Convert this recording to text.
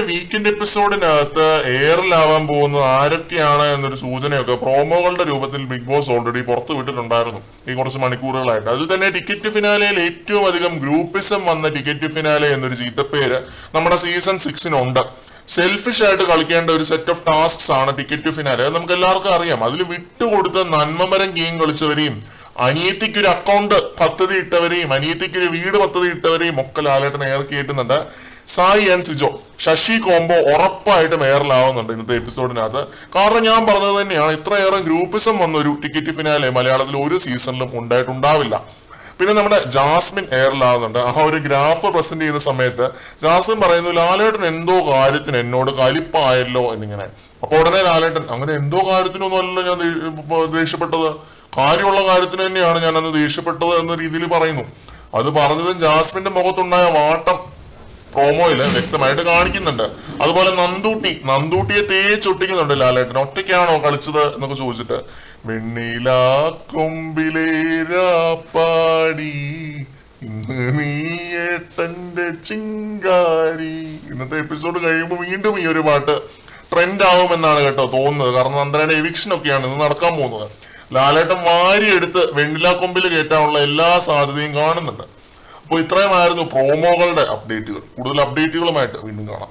Weekend എപ്പിസോഡിനകത്ത് എയറിലാവാൻ പോകുന്നത് ആരൊക്കെയാണ് എന്നൊരു സൂചനയൊക്കെ പ്രോമോകളുടെ രൂപത്തിൽ ബിഗ് ബോസ് ഓൾറെഡി പുറത്തു വിട്ടിട്ടുണ്ടായിരുന്നു ഈ കുറച്ച് മണിക്കൂറുകളായിട്ട്. അതിൽ തന്നെ ടിക്കറ്റ് ഫിനാലയിൽ ഏറ്റവും അധികം ഗ്രൂപ്പിസം വന്ന ടിക്കറ്റ് ഫിനാലെ എന്നൊരു ചീത്തപ്പേര് നമ്മുടെ സീസൺ 6 സെൽഫിഷ് ആയിട്ട് കളിക്കേണ്ട ഒരു സെറ്റ് ഓഫ് ടാസ്ക്സ് ആണ് ടിക്കറ്റ് ഫിനാലെ. അത് നമുക്ക് എല്ലാവർക്കും അറിയാം. അതിൽ വിട്ടുകൊടുത്ത നന്മമരം ഗെയിം കളിച്ചവരെയും അനിയത്തിക്ക് ഒരു അക്കൗണ്ട് പദ്ധതി ഇട്ടവരെയും അനിയത്തിക്ക് ഒരു വീട് പദ്ധതി ഇട്ടവരെയും ഒക്കെ ലാലേട്ടൻ എയർ കയറ്റുന്നുണ്ട്. സായി ആൻഡ് സിജോ ശശി കോംബോ ഉറപ്പായിട്ടും എയറിലാവുന്നുണ്ട് ഇന്നത്തെ എപ്പിസോഡിനകത്ത്. കാരണം ഞാൻ പറഞ്ഞത് തന്നെയാണ്, ഇത്രയേറെ ഗ്രൂപ്പിസം വന്നൊരു ടിക്കറ്റ് ഫിനാലെ മലയാളത്തിൽ ഒരു സീസണിലും ഉണ്ടായിട്ടുണ്ടാവില്ല. പിന്നെ നമ്മുടെ ജാസ്മിൻ എയറിലാവുന്നുണ്ട്. ആ ഒരു ഗ്രാഫ് പ്രസന്റ് ചെയ്യുന്ന സമയത്ത് ജാസ്മിൻ പറയുന്നു ലാലേട്ടൻ എന്തോ കാര്യത്തിന് എന്നോട് കലിപ്പായല്ലോ എന്നിങ്ങനെ. അപ്പൊ ഉടനെ ലാലേട്ടൻ അങ്ങനെ എന്തോ കാര്യത്തിനൊന്നും അല്ലല്ലോ ഞാൻ ദേഷ്യപ്പെട്ടത്, കാര്യമുള്ള കാര്യത്തിന് തന്നെയാണ് ഞാൻ അന്ന് ദേഷ്യപ്പെട്ടത് എന്ന രീതിയിൽ പറയുന്നു. അത് പറഞ്ഞതും ജാസ്മിന്റെ മുഖത്തുണ്ടായ വാട്ടം പ്രോമോയില് വ്യക്തമായിട്ട് കാണിക്കുന്നുണ്ട്. അതുപോലെ നന്ദൂട്ടിയെ തേച്ചൊട്ടിക്കുന്നുണ്ട് ലാലേട്ടൻ. ഒറ്റയ്ക്കാണോ കളിച്ചത് എന്നൊക്കെ ചോദിച്ചിട്ട്, വെണ്ണില കൊമ്പിലേരാപ്പാടി ഇന്ന് നീയേട്ടന്റെ ചിങ്കാരി. ഇന്നത്തെ എപ്പിസോഡ് കഴിയുമ്പോൾ വീണ്ടും ഈ ഒരു പാട്ട് ട്രെൻഡ് ആവുമെന്നാണ് കേട്ടോ തോന്നുന്നത്. കാരണം നന്ദനയുടെ എവിക്ഷൻ ഒക്കെയാണ് ഇന്ന് നടക്കാൻ പോകുന്നത്. ലാലേട്ടൻ വാരിയെടുത്ത് വെണ്ണില കൊമ്പിൽ കയറ്റാനുള്ള എല്ലാ സാധ്യതയും കാണുന്നുണ്ട്. അപ്പോൾ ഇത്രയുമായിരുന്നു പ്രോമോകളുടെ അപ്ഡേറ്റുകൾ. കൂടുതൽ അപ്ഡേറ്റുകളുമായിട്ട് വീണ്ടും കാണാം.